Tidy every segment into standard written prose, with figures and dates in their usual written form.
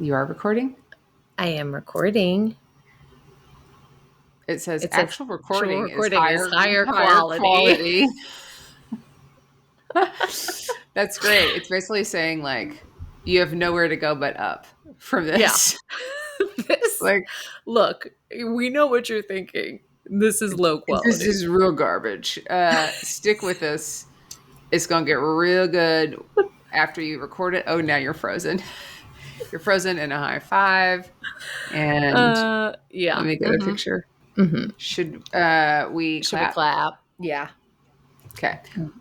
You are recording? I am recording. It says It says actual recording is is higher higher quality. That's great. It's basically saying like you have nowhere to go but up from Yeah. this. This, Like look, we know what you're thinking. This is low this quality. is real garbage. Stick with us. It's gonna get real good after you record it. Oh, now you're frozen. You're frozen in a high five. And let Yeah. me get a picture. Mm-hmm. Should we Should we clap? clap? Yeah. Okay.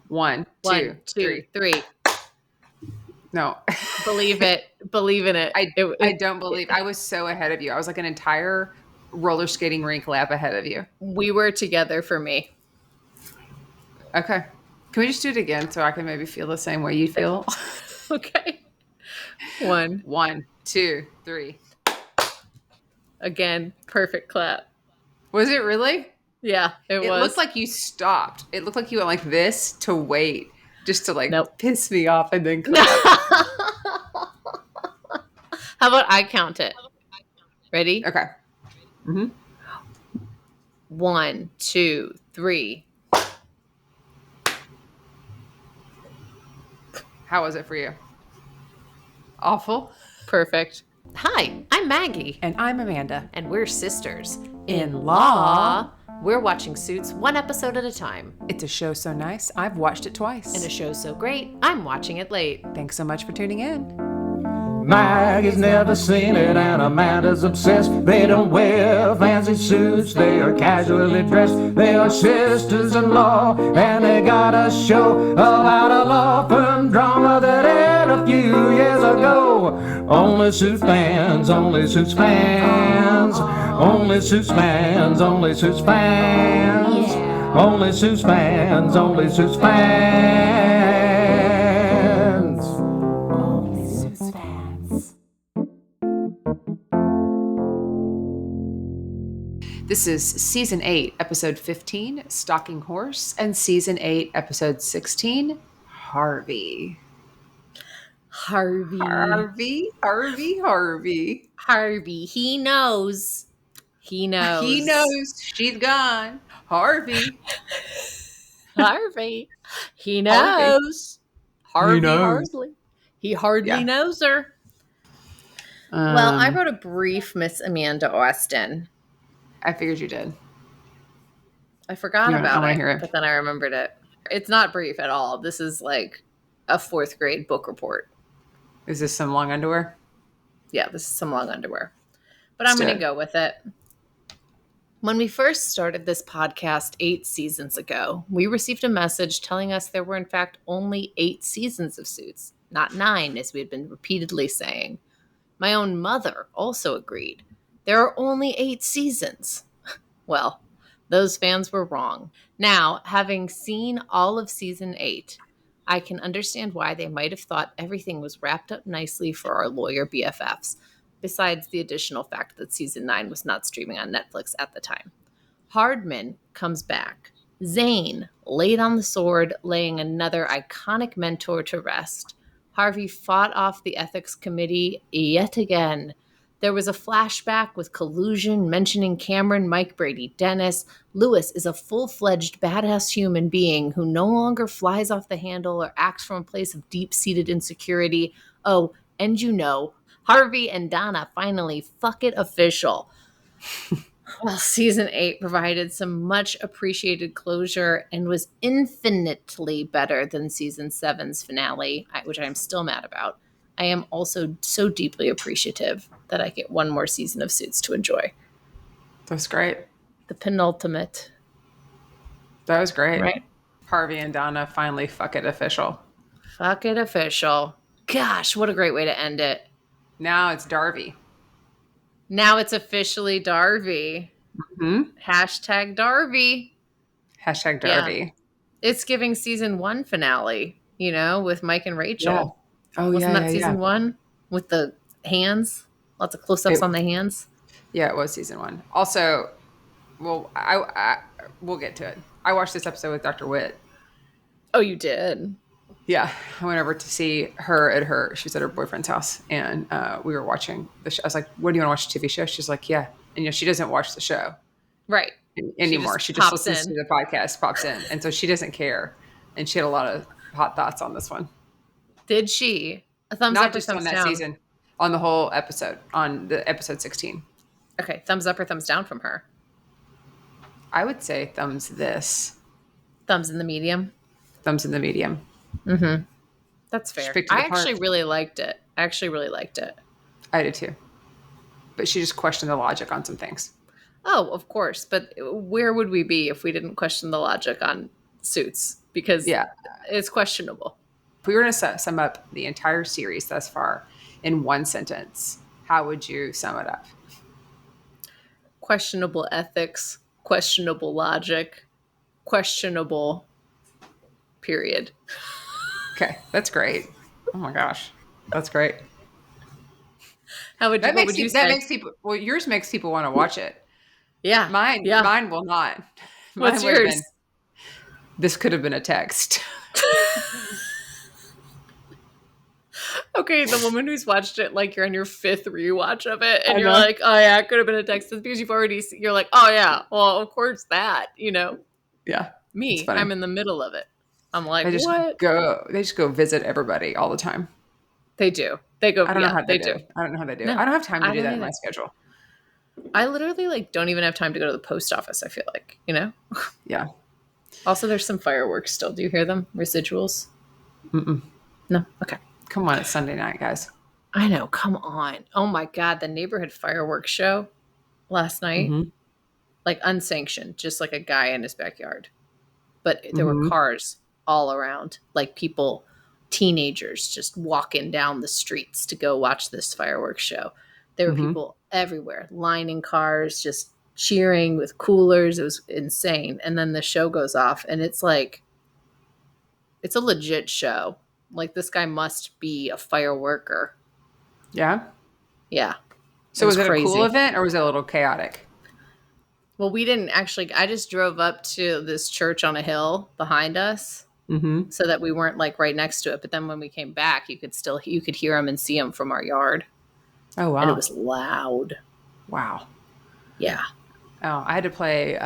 1, 2, 1, 2, 3. 3. No. Believe it. Believe in it. I don't believe I was so ahead of you. I was like an entire roller skating rink lap ahead of you. We were together for me. Okay. Can we just do it again so I can maybe feel the same way you feel? Okay. 1. 1, 2, 3. Again, perfect clap. Was it really? Yeah, it It looked was. like you stopped. It looked like you went like this to wait, just to like Nope. piss me off and then clap. How about I count it? Ready? Okay. Mm-hmm. 1, 2, 3. How was it for you? Awful. Perfect. Hi, I'm Maggie. And I'm Amanda. And we're sisters. In law. We're watching Suits one episode at a time. It's a show so nice, I've watched it twice. And a show so great, I'm watching it late. Thanks so much for tuning in. Maggie's never seen it and Amanda's obsessed. They don't wear fancy suits, they are casually dressed. They are sisters-in-law and they got a show about a law firm drama that aired a few years ago. Only Suits fans, only Suits fans, only Suits fans, only Suits fans, only Suits fans, only Suits fans. This is Season 8, Episode 15, Stalking Horse, and Season 8, Episode 16, Harvey. Harvey. Harvey, Harvey, Harvey. Harvey. He knows. He knows. He knows she's gone. Harvey. Harvey. He knows. Harvey He knows. He hardly knows her. Well, I wrote a brief Miss Amanda Austin. I figured you did. I forgot about I wanna it, hear it. but then I remembered it. It's not brief at all. This is like a 4th grade book report. Is this some long underwear? Yeah, this is some long underwear. But I'm going to go with it. When we first started this podcast 8 seasons ago, we received a message telling us there were in fact only 8 seasons of Suits, not 9, as we had been repeatedly saying. My own mother also agreed. There are only 8 seasons. Well, those fans were wrong. Now, having seen all of season 8, I can understand why they might have thought everything was wrapped up nicely for our lawyer BFFs, besides the additional fact that season 9 was not streaming on Netflix at the time. Hardman comes back. Zane laid on the sword, laying another iconic mentor to rest. Harvey fought off the ethics committee yet again. There was a flashback with collusion mentioning Cameron, Mike, Brady, Dennis. Lewis is a full-fledged badass human being who no longer flies off the handle or acts from a place of deep-seated insecurity. Oh, and Harvey and Donna finally fuck it official. Well, season 8 provided some much appreciated closure and was infinitely better than season 7's finale, which I'm still mad about. I am also so deeply appreciative that I get one more season of Suits to enjoy. That's great. The penultimate. That was great. Right? Harvey and Donna finally fuck it official. Fuck it official. Gosh, what a great way to end it. Now it's Darby. Now it's officially Darby. Mm-hmm. Hashtag Darby. Hashtag Darby. Yeah. It's giving season 1 finale, with Mike and Rachel. Yeah. Oh, Wasn't that season 1 with the hands? Lots of close-ups on the hands. Yeah, it was season 1. Also, well, we'll get to it. I watched this episode with Dr. Witt. Oh, you did? Yeah, I went over to see her she was at her boyfriend's house, and we were watching the show. I was like, "What, do you want to watch a TV show?" She's like, "Yeah." And she doesn't watch the show Right. anymore. She just pops listens in. to the podcast, pops in, and so she doesn't care. And she had a lot of hot thoughts on this one. Did she? A thumbs Not up or just on thumbs that down? season, on the whole episode, on the episode 16. Okay, thumbs up or thumbs down from her? I would say thumbs this. Thumbs in the medium. Thumbs in the medium. Mm-hmm. That's fair. picked it I apart. actually really liked it. I did too. But she just questioned the logic on some things. Oh, of course. But where would we be if we didn't question the logic on Suits? Because it's questionable. If we were going to sum up the entire series thus far in one sentence, how would you sum it up? Questionable ethics, questionable logic, questionable period. Okay, that's great. Oh my gosh, that's great. What would you say? That makes people. Well, yours makes people want to watch it. Yeah, Mine will not. What's yours? This could have been a text. Okay, the woman who's watched it, like you're on your 5th rewatch of it, and you're like, "Oh yeah, it could have been a text." It's because you're like, "Oh yeah, well of course that," Yeah. Me, I'm in the middle of it. I'm like, They just go visit everybody all the time. They do. They go. I don't know how they do. I don't know how they do. No, I don't have time to do that in my schedule. I literally don't even have time to go to the post office. I feel like, Yeah. Also, there's some fireworks still. Do you hear them? Residuals? Mm-mm. No. Okay. Come on, it's Sunday night, guys. I know. Come on. Oh my God, the neighborhood fireworks show last night, like unsanctioned, just like a guy in his backyard, but there were cars all around, like people, teenagers, just walking down the streets to go watch this fireworks show. There were people everywhere, lining cars, just cheering with coolers. It was insane. And then the show goes off, and it's like, it's a legit show. Like, this guy must be a fireworker. Yeah? Yeah. So was it a cool event, or was it a little chaotic? Well, we didn't actually. I just drove up to this church on a hill behind us, so that we weren't like right next to it. But then when we came back, you could hear them and see them from our yard. Oh wow! And it was loud. Wow. Yeah. Oh, I had to play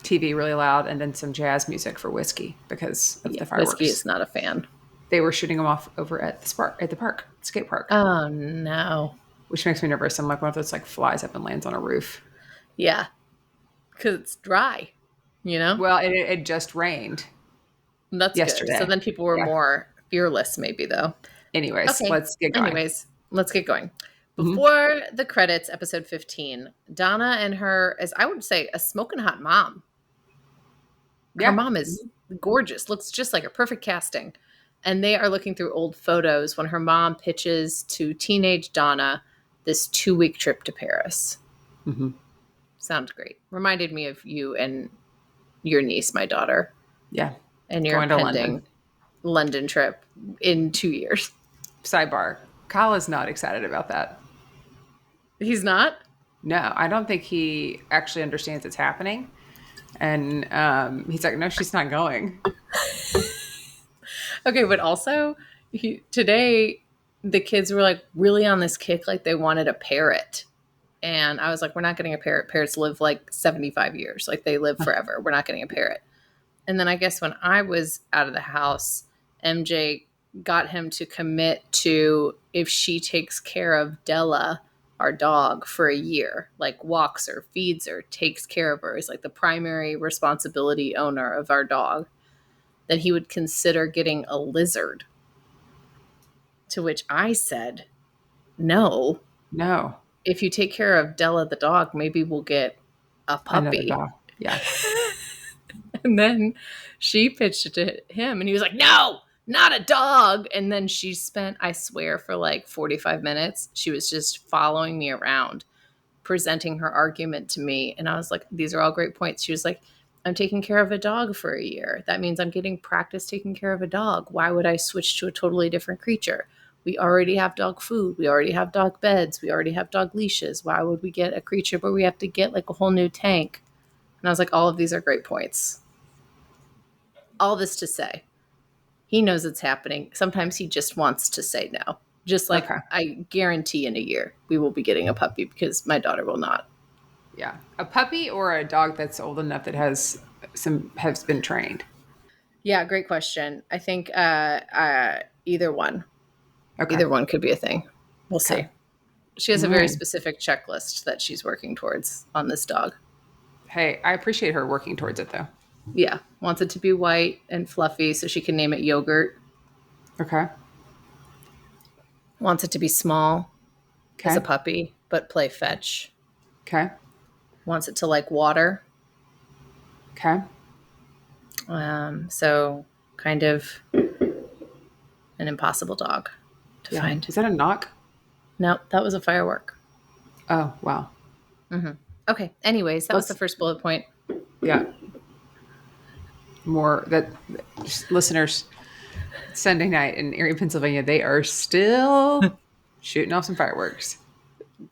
TV really loud and then some jazz music for Whiskey because of the fireworks. Whiskey is not a fan. They were shooting them off over at the skate park. Oh no! Which makes me nervous. I'm like, what if it's like flies up and lands on a roof? Yeah, because it's dry. Well, it just rained. That's yesterday. Good. So then people were more fearless, maybe though. Anyways, let's get going. Let's get going. Before the credits, episode 15, Donna and her, as I would say, a smoking hot mom. Her mom is gorgeous, looks just like a perfect casting. And they are looking through old photos when her mom pitches to teenage Donna this 2-week trip to Paris. Sounds great. Reminded me of you and your niece, my daughter. Yeah. And your pending London trip in 2 years. Sidebar. Kyle is not excited about that. He's not? No, I don't think he actually understands it's happening. And he's like, no, she's not going. Okay, but also, today, the kids were like really on this kick, like they wanted a parrot. And I was like, we're not getting a parrot. Parrots live like 75 years. Like they live forever. We're not getting a parrot. And then I guess when I was out of the house, MJ got him to commit to, if she takes care of Della, our dog, for a year, like walks her, feeds her, takes care of her, is like the primary responsibility owner of our dog, then he would consider getting a lizard. To which I said, no. If you take care of Della the dog, maybe we'll get a puppy. Another dog. Yeah. And then she pitched it to him, and he was like, no, not a dog. And then she spent, I swear, for like 45 minutes, she was just following me around, presenting her argument to me. And I was like, these are all great points. She was like, I'm taking care of a dog for a year. That means I'm getting practice taking care of a dog. Why would I switch to a totally different creature? We already have dog food. We already have dog beds. We already have dog leashes. Why would we get a creature where we have to get like a whole new tank? And I was like, all of these are great points. All this to say, He knows it's happening. Sometimes he just wants to say no. Just like I guarantee in a year we will be getting a puppy because my daughter will not. Yeah. A puppy or a dog that's old enough that has been trained? Yeah, great question. I think either one. Okay. Either one could be a thing. We'll see. She has a very Right. specific checklist that she's working towards on this dog. Hey, I appreciate her working towards it, though. Yeah. Wants it to be white and fluffy so she can name it Yogurt. Okay. Wants it to be small Okay. as a puppy, but play fetch. Okay. Wants it to like water. Okay. So kind of an impossible dog to find. Is that a knock? No, that was a firework. Oh, wow. Mm-hmm. Okay. Anyways, that was the first bullet point. Yeah. More that listeners, Sunday night in Erie, Pennsylvania, they are still shooting off some fireworks.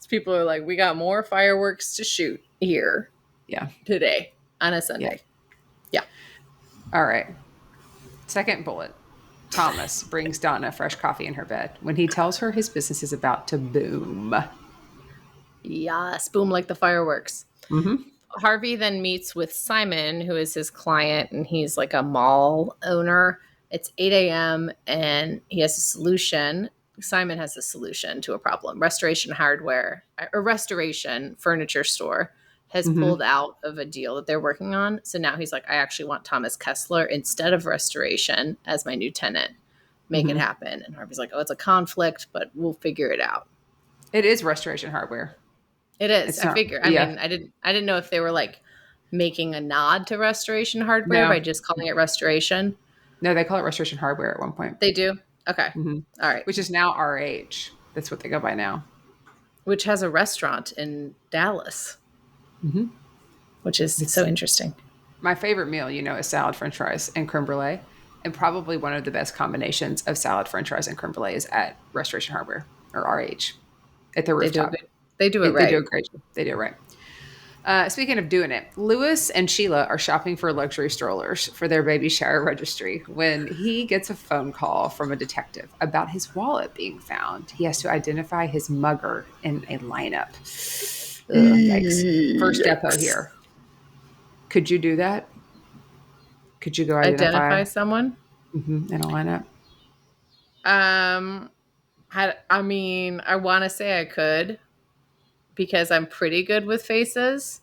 People are like, we got more fireworks to shoot here. Yeah. Today on a Sunday. Yeah. All right. Second bullet. Thomas brings Donna fresh coffee in her bed when he tells her his business is about to boom. Yes, boom like the fireworks. Mm-hmm. Harvey then meets with Simon, who is his client, and he's like a mall owner. It's 8 a.m. and he has a solution. Simon has a solution to a problem. Restoration furniture store has pulled out of a deal that they're working on. So now he's like, I actually want Thomas Kessler instead of Restoration as my new tenant. Make it happen. And Harvey's like, oh, it's a conflict, but we'll figure it out. It is Restoration Hardware. It is. I mean, I didn't know if they were like making a nod to Restoration Hardware by just calling it Restoration. No, they call it Restoration Hardware at one point. They do? Okay. Mm-hmm. All right. Which is now RH. That's what they go by now. Which has a restaurant in Dallas. Mm-hmm. Which is so interesting. My favorite meal, is salad, french fries, and creme brulee. And probably one of the best combinations of salad, french fries, and creme brulee is at Restoration Hardware or RH at the rooftop. They do it right. They do a great job. They do it right. Speaking of doing it, Lewis and Sheila are shopping for luxury strollers for their baby shower registry when he gets a phone call from a detective about his wallet being found. He has to identify his mugger in a lineup. Ugh, yikes. First depo here. Could you do that? Could you go identify someone in a lineup? I want to say I could because I'm pretty good with faces,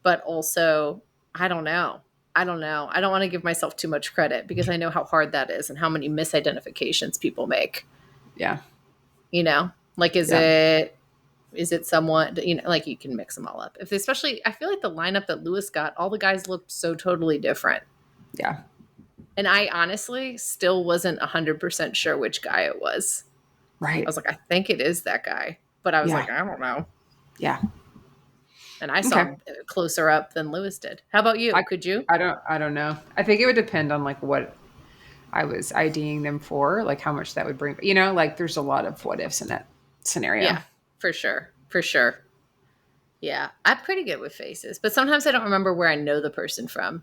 but also I don't know. I don't want to give myself too much credit because I know how hard that is and how many misidentifications people make. Yeah. Like, is it someone, like you can mix them all up. Especially, I feel like the lineup that Lewis got, all the guys looked so totally different. Yeah. And I honestly still wasn't 100% sure which guy it was. Right. I was like, I think it is that guy. But I was like, I don't know. Yeah. And I saw him closer up than Lewis did. How about you? Could you? I don't know. I think it would depend on like what I was IDing them for, like how much that would bring. Like there's a lot of what ifs in that scenario. Yeah, for sure. Yeah, I'm pretty good with faces, but sometimes I don't remember where I know the person from.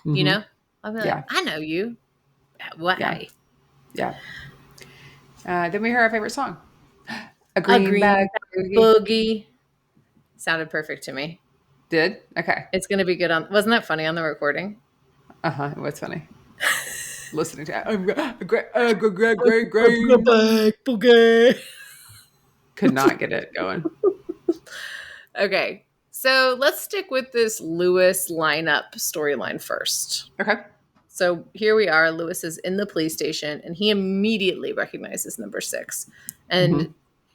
Mm-hmm. I'll be like, I know you. Why? Yeah. Then we hear our favorite song. A green bag boogie. Sounded perfect to me. Did? Okay. It's going to be good on... Wasn't that funny on the recording? Uh-huh. It was funny. Listening to great boogie. Could not get it going. Okay. So let's stick with this Lewis lineup storyline first. Okay. So here we are. Lewis is in the police station and he immediately recognizes number 6. And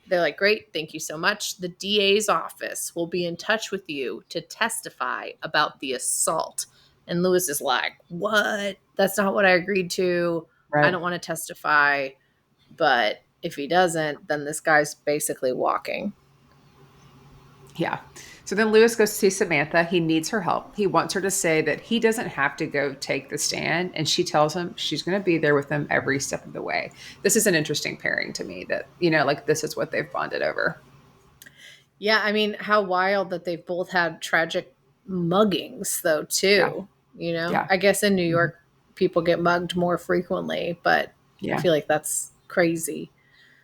they're like, great, thank you so much. The DA's office will be in touch with you to testify about the assault. And Lewis is like, what? That's not what I agreed to. Right. I don't want to testify. But if he doesn't, then this guy's basically walking. Yeah. So then Lewis goes to see Samantha. He needs her help. He wants her to say that he doesn't have to go take the stand. And she tells him she's going to be there with him every step of the way. This is an interesting pairing to me that, like this is what they've bonded over. Yeah. I mean, how wild that they've both had tragic muggings though, too. Yeah. I guess in New York, people get mugged more frequently, but Yeah. I feel like that's crazy.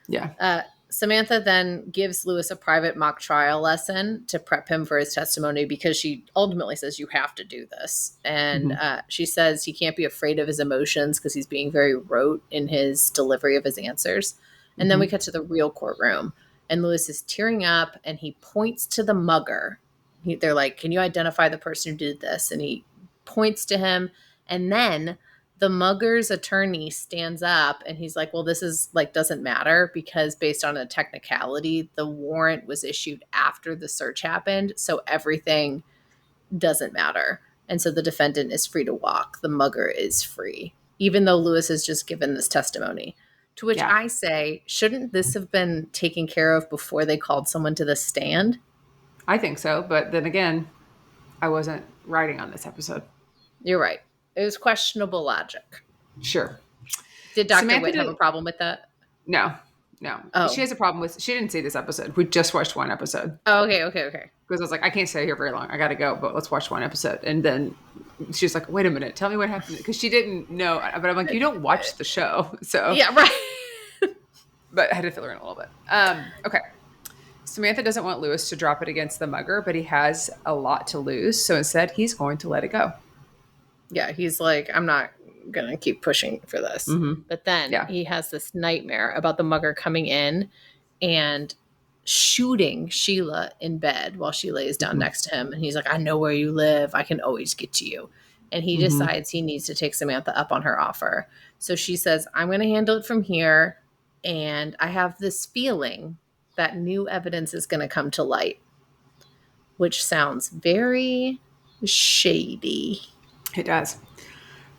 Yeah. Samantha then gives Lewis a private mock trial lesson to prep him for his testimony because she ultimately says, you have to do this. And she says he can't be afraid of his emotions because he's being very rote in his delivery of his answers. And then we get to the real courtroom, and Lewis is tearing up, and he points to the mugger. They're like, can you identify the person who did this? And he points to him, and then the mugger's attorney stands up and he's like, well, this is like, doesn't matter because based on a technicality, the warrant was issued after the search happened. So everything doesn't matter. And so the defendant is free to walk. The mugger is free, even though Lewis has just given this testimony. To which I say, shouldn't this have been taken care of before they called someone to the stand? I think so. But then again, I wasn't writing on this episode. You're right. It was questionable logic. Sure. Did Dr. Witt have a problem with that? No. Oh. She has a problem with, she didn't see this episode. We just watched one episode. Oh, okay. Because I was like, I can't stay here very long. I got to go, but let's watch one episode. And then she's like, wait a minute, tell me what happened. Because she didn't know. But I'm like, you don't watch the show. So yeah, right. But I had to fill her in a little bit. Okay. Samantha doesn't want Lewis to drop it against the mugger, but he has a lot to lose. So instead, he's going to let it go. Yeah, he's like, I'm not going to keep pushing for this. But then he has this nightmare about the mugger coming in and shooting Sheila in bed while she lays down next to him. And he's like, I know where you live. I can always get to you. And he decides he needs to take Samantha up on her offer. So she says, I'm going to handle it from here. And I have this feeling that new evidence is going to come to light, which sounds very shady. It does.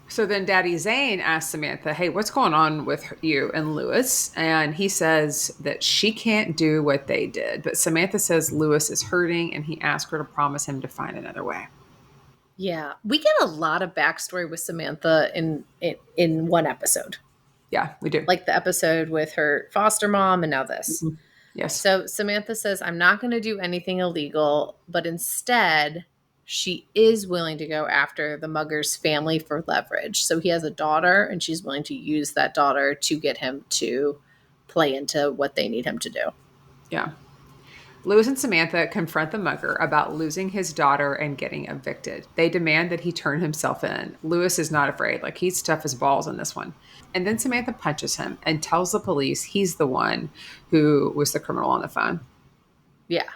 So then Daddy Zane asks Samantha, hey, what's going on with you and Lewis? And he says that she can't do what they did. But Samantha says Lewis is hurting, and he asks her to promise him to find another way. Yeah. We get a lot of backstory with Samantha in one episode. Yeah, we do. Like the episode with her foster mom and now this. Yes. So Samantha says, I'm not going to do anything illegal, but instead she is willing to go after the mugger's family for leverage. So he has a daughter, and she's willing to use that daughter to get him to play into what they need him to do. Yeah. Lewis and Samantha confront the mugger about losing his daughter and getting evicted. They demand that he turn himself in. Lewis is not afraid. Like, he's tough as balls in this one. And then Samantha punches him and tells the police he's the one who was the criminal on the phone. Yeah.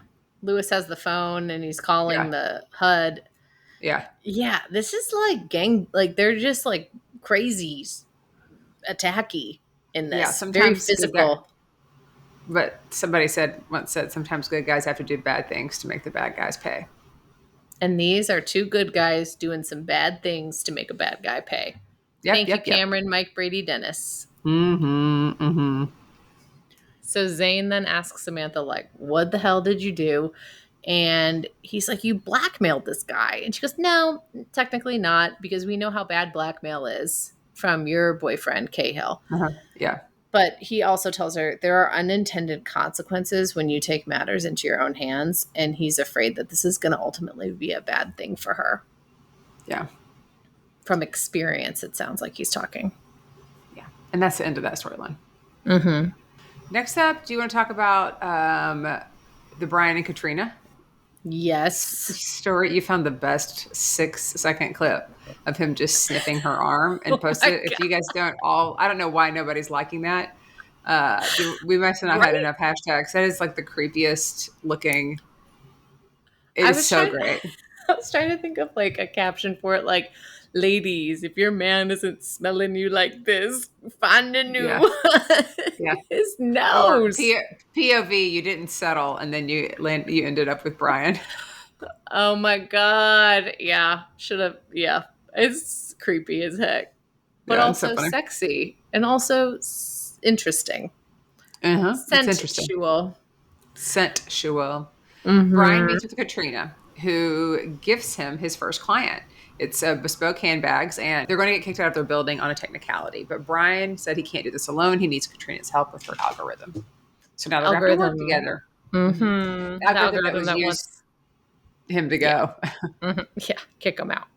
Lewis has the phone and he's calling the HUD. Yeah. Yeah. This is like gang, like they're just like crazy, attacky in this. Yeah, sometimes very physical. But somebody once said sometimes good guys have to do bad things to make the bad guys pay. And these are two good guys doing some bad things to make a bad guy pay. Thank you, Cameron, Mike, Brady, Dennis. So Zane then asks Samantha, like, what the hell did you do? And he's like, you blackmailed this guy. And she goes, no, technically not, because we know how bad blackmail is from your boyfriend, Cahill. Yeah. But he also tells her there are unintended consequences when you take matters into your own hands. And he's afraid that this is going to ultimately be a bad thing for her. Yeah. From experience, it sounds like he's talking. Yeah. And that's the end of that storyline. Next up, do you want to talk about the Brian and Katrina? Yes. Story. You found the best 6-second clip of him just sniffing her arm and posted it. If you guys don't I don't know why nobody's liking that. We must have not had enough hashtags. That is like the creepiest looking. It is so great. I was trying to think of like a caption for it, like, ladies, if your man isn't smelling you like this, find a new one. Yeah. His nose. POV, you didn't settle, and then you ended up with Brian. Oh my God. Yeah. Should have. Yeah. It's creepy as heck. But also so sexy. And also interesting. It's interesting. Sensual. Brian meets with Katrina, who gifts him his first client. It's bespoke handbags, and they're going to get kicked out of their building on a technicality. But Brian said he can't do this alone. He needs Katrina's help with her algorithm. So now they're going to have to work together. The algorithm that was used him to go. Yeah, kick him out.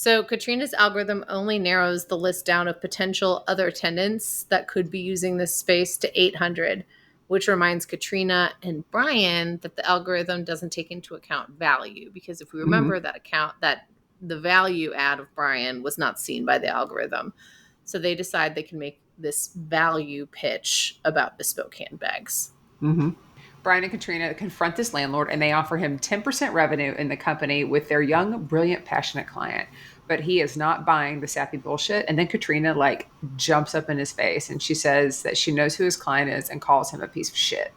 So Katrina's algorithm only narrows the list down of potential other tenants that could be using this space to 800, which reminds Katrina and Brian that the algorithm doesn't take into account value, because if we remember that the value add of Brian was not seen by the algorithm. So they decide they can make this value pitch about bespoke handbags. Mm-hmm. Brian and Katrina confront this landlord and they offer him 10% revenue in the company with their young, brilliant, passionate client. But he is not buying the sappy bullshit. And then Katrina jumps up in his face and she says that she knows who his client is and calls him a piece of shit.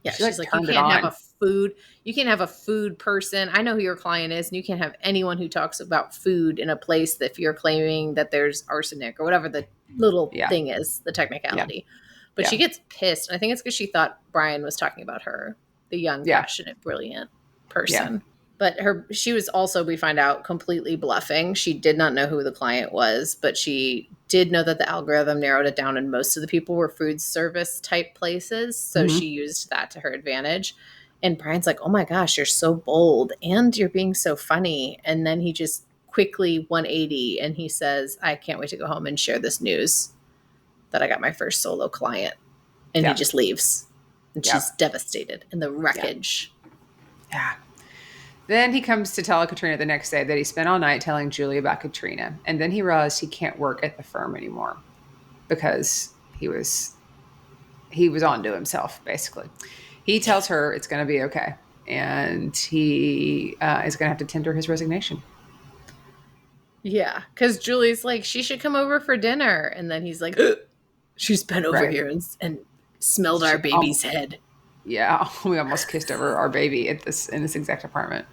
Yeah, she's like, you can't have a food person. I know who your client is, and you can't have anyone who talks about food in a place that if you're claiming that there's arsenic or whatever the little thing is, the technicality. Yeah. But she gets pissed. And I think it's because she thought Brian was talking about her, the young, passionate, brilliant person. Yeah. But she was also, we find out, completely bluffing. She did not know who the client was, but she did know that the algorithm narrowed it down and most of the people were food service type places. So she used that to her advantage. And Brian's like, oh my gosh, you're so bold and you're being so funny. And then he just quickly 180 and he says, I can't wait to go home and share this news that I got my first solo client. And he just leaves. And she's devastated in the wreckage. Yeah. Then he comes to tell Katrina the next day that he spent all night telling Julie about Katrina. And then he realized he can't work at the firm anymore because he was on to himself, basically. He tells her it's going to be okay. And he is going to have to tender his resignation. Yeah, because Julie's like, she should come over for dinner. And then he's like, she's been over here and smelled our baby's head. Yeah, we almost kissed over our baby in this exact apartment.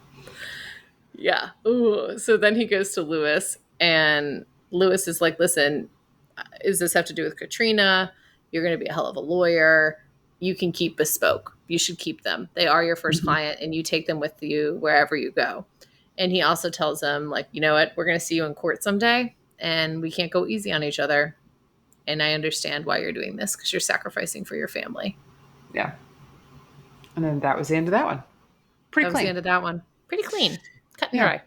Yeah. Ooh. So then he goes to Lewis, and Lewis is like, listen, does this have to do with Katrina? You're going to be a hell of a lawyer. You can keep Bespoke. You should keep them. They are your first client, and you take them with you wherever you go. And he also tells him, like, you know what? We're going to see you in court someday, and we can't go easy on each other. And I understand why you're doing this, because you're sacrificing for your family. Yeah. And then that was the end of that one. That was the end of that one. Pretty clean. Cut and dry.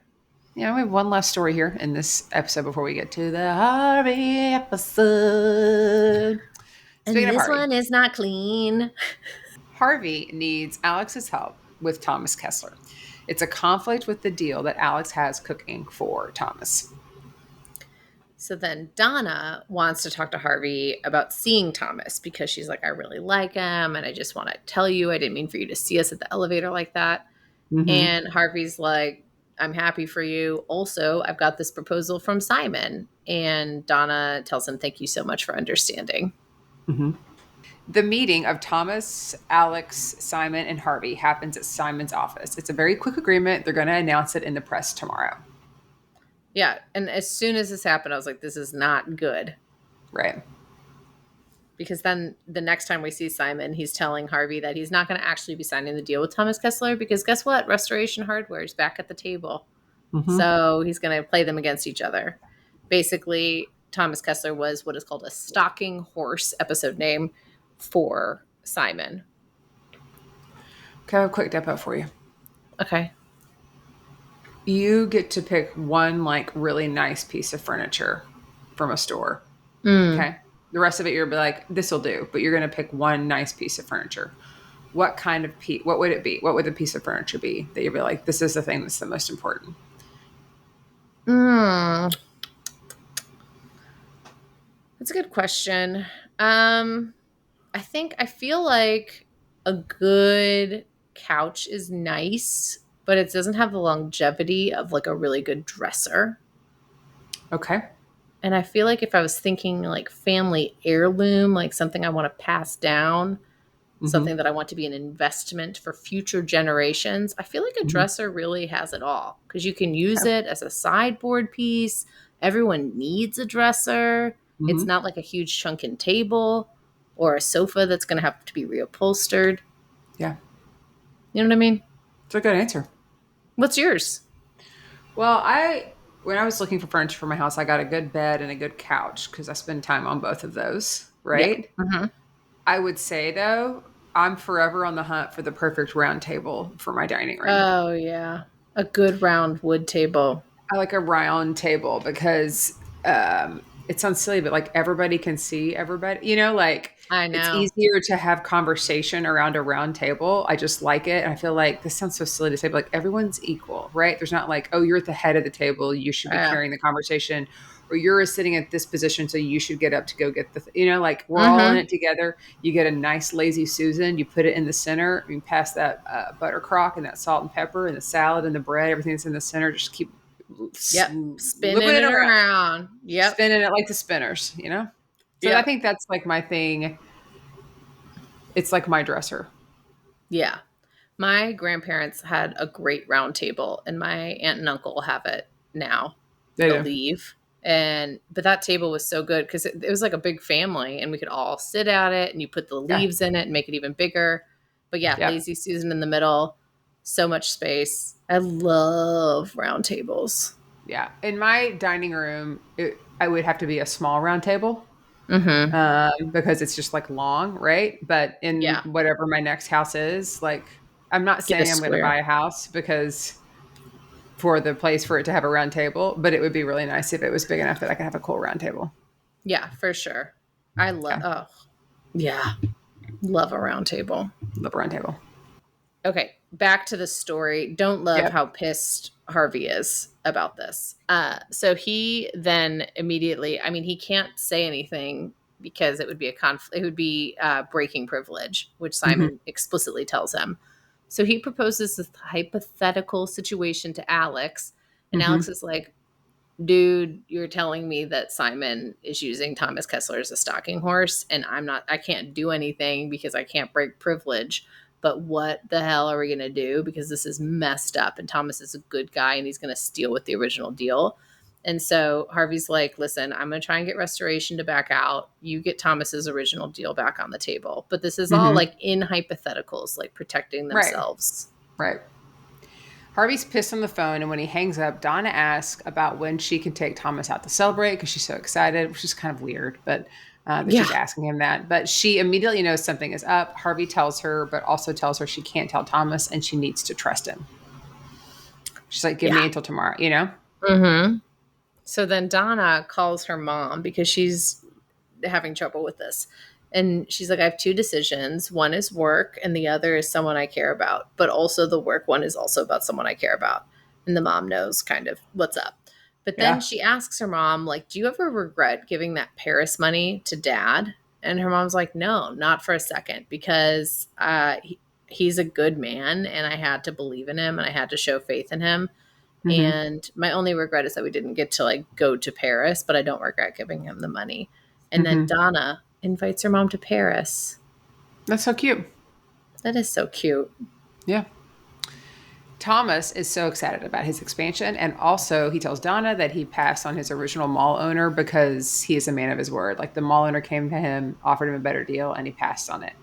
Yeah, we have one last story here in this episode before we get to the Harvey episode. And this one is not clean. Harvey needs Alex's help with Thomas Kessler. It's a conflict with the deal that Alex has cooking for Thomas. So then Donna wants to talk to Harvey about seeing Thomas because she's like, I really like him. And I just want to tell you, I didn't mean for you to see us at the elevator like that. Mm-hmm. And Harvey's like, I'm happy for you. Also, I've got this proposal from Simon. And Donna tells him, thank you so much for understanding. Mm-hmm. The meeting of Thomas, Alex, Simon, and Harvey happens at Simon's office. It's a very quick agreement. They're going to announce it in the press tomorrow. Yeah, and as soon as this happened, I was like, this is not good. Right. Because then the next time we see Simon, he's telling Harvey that he's not going to actually be signing the deal with Thomas Kessler because guess what? Restoration Hardware is back at the table. Mm-hmm. So he's going to play them against each other. Basically, Thomas Kessler was what is called a stalking horse, episode name, for Simon. Okay, I have a quick depot for you. Okay. You get to pick one really nice piece of furniture from a store. Okay. The rest of it, you'll be like, this will do. But you're going to pick one nice piece of furniture. What kind of what would it be? What would the piece of furniture be that you'd be like, this is the thing that's the most important? That's a good question. I feel like a good couch is nice, but it doesn't have the longevity of a really good dresser. Okay. And I feel like if I was thinking family heirloom, something I want to pass down, something that I want to be an investment for future generations, I feel like a dresser really has it all because you can use it as a sideboard piece. Everyone needs a dresser. It's not like a huge chunkin' table or a sofa that's going to have to be reupholstered. Yeah. You know what I mean? It's a good answer. What's yours? Well, when I was looking for furniture for my house, I got a good bed and a good couch because I spend time on both of those, right? Yeah. Mm-hmm. I would say, though, I'm forever on the hunt for the perfect round table for my dining room. Oh, yeah. A good round wood table. I like a round table because it sounds silly, but like everybody can see everybody. You know, like I it's know. easier to have conversation around a round table. I just like it. And I feel like this sounds so silly to say, but like everyone's equal, right? There's not like, oh, you're at the head of the table. You should be carrying the conversation. Or you're sitting at this position, so you should get up to go get the, like we're all in it together. You get a nice lazy Susan, you put it in the center, you pass that butter crock and that salt and pepper and the salad and the bread, everything that's in the center. Just keep Spinning it around. Yep. Spinning it like the spinners, So I think that's like my thing. It's like my dresser. Yeah. My grandparents had a great round table, and my aunt and uncle have it now, I believe. But that table was so good because it was like a big family, and we could all sit at it, and you put the leaves in it and make it even bigger. But lazy Susan in the middle, so much space. I love round tables. Yeah. In my dining room, I would have to be a small round table. Because it's just like long, right? But in whatever my next house is, like I'm not saying I'm going to buy a house because for the place for it to have a round table, but it would be really nice if it was big enough that I could have a cool round table. Yeah, for sure. I love, love a round table. Love a round table. Okay, back to the story. Don't love how pissed Harvey is about this. So he then immediately, he can't say anything because it would be a conflict. It would be breaking privilege, which Simon explicitly tells him. So he proposes this hypothetical situation to Alex, and Alex is like, dude, you're telling me that Simon is using Thomas Kessler as a stalking horse, and I can't do anything because I can't break privilege. But what the hell are we going to do? Because this is messed up, and Thomas is a good guy, and he's going to steal with the original deal. And so Harvey's like, listen, I'm going to try and get Restoration to back out. You get Thomas's original deal back on the table. But this is all like in hypotheticals, like protecting themselves. Right. Harvey's pissed on the phone, and when he hangs up, Donna asks about when she can take Thomas out to celebrate because she's so excited, which is kind of weird, but she's asking him that. But she immediately knows something is up. Harvey tells her, but also tells her she can't tell Thomas, and she needs to trust him. She's like, give me until tomorrow, So then Donna calls her mom because she's having trouble with this. And she's like, I have two decisions. One is work, and the other is someone I care about. But also the work one is also about someone I care about. And the mom knows kind of what's up. But then she asks her mom, like, do you ever regret giving that Paris money to Dad? And her mom's like, no, not for a second, because he's a good man, and I had to believe in him, and I had to show faith in him. And my only regret is that we didn't get to like go to Paris, but I don't regret giving him the money. And then Donna invites her mom to Paris. That's so cute. That is so cute. Yeah. Thomas is so excited about his expansion. And also he tells Donna that he passed on his original mall owner because he is a man of his word. Like the mall owner came to him, offered him a better deal, and he passed on it.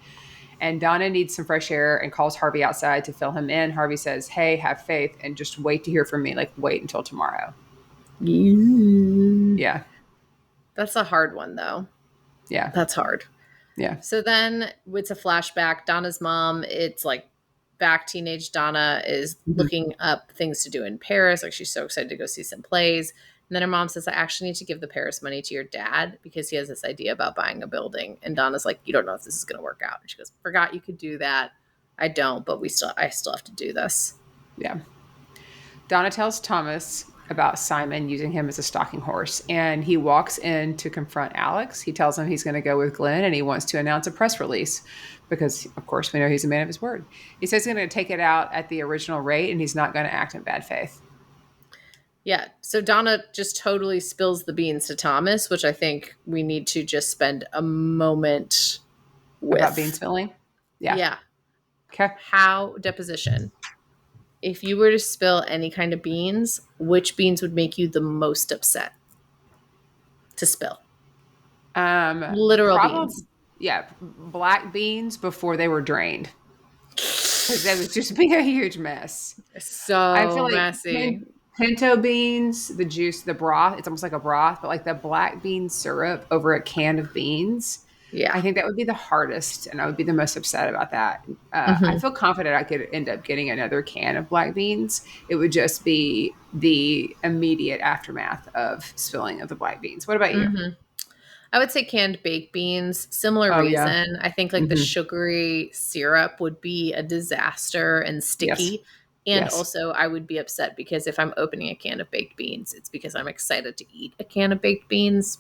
And Donna needs some fresh air and calls Harvey outside to fill him in. Harvey says, hey, have faith and just wait to hear from me. Like wait until tomorrow. Yeah. That's a hard one though. Yeah. That's hard. Yeah. So then it's a flashback. Donna's mom, it's like back teenage Donna is looking up things to do in Paris. Like she's so excited to go see some plays. And then her mom says, I actually need to give the Paris money to your dad because he has this idea about buying a building. And Donna's like, you don't know if this is going to work out. And she goes, forgot you could do that. I don't, but I still have to do this. Yeah. Donna tells Thomas about Simon using him as a stalking horse, and he walks in to confront Alex. He tells him he's going to go with Glenn, and he wants to announce a press release because, of course, we know he's a man of his word. He says he's going to take it out at the original rate, and he's not going to act in bad faith. Yeah. So Donna just totally spills the beans to Thomas, which I think we need to just spend a moment with. About bean spilling? Yeah. Yeah. Okay. How deposition. If you were to spill any kind of beans, which beans would make you the most upset to spill? Literal beans. Yeah. Black beans before they were drained. Because that would just be a huge mess. So messy. Pinto beans, the juice, the broth, it's almost like a broth, but like the black bean syrup over a can of beans. Yeah. I think that would be the hardest, and I would be the most upset about that. I feel confident I could end up getting another can of black beans. It would just be the immediate aftermath of spilling of the black beans. What about you? I would say canned baked beans. Similar Oh, yeah. reason. I think like the sugary syrup would be a disaster and sticky. And Yes. also I would be upset because if I'm opening a can of baked beans, it's because I'm excited to eat a can of baked beans.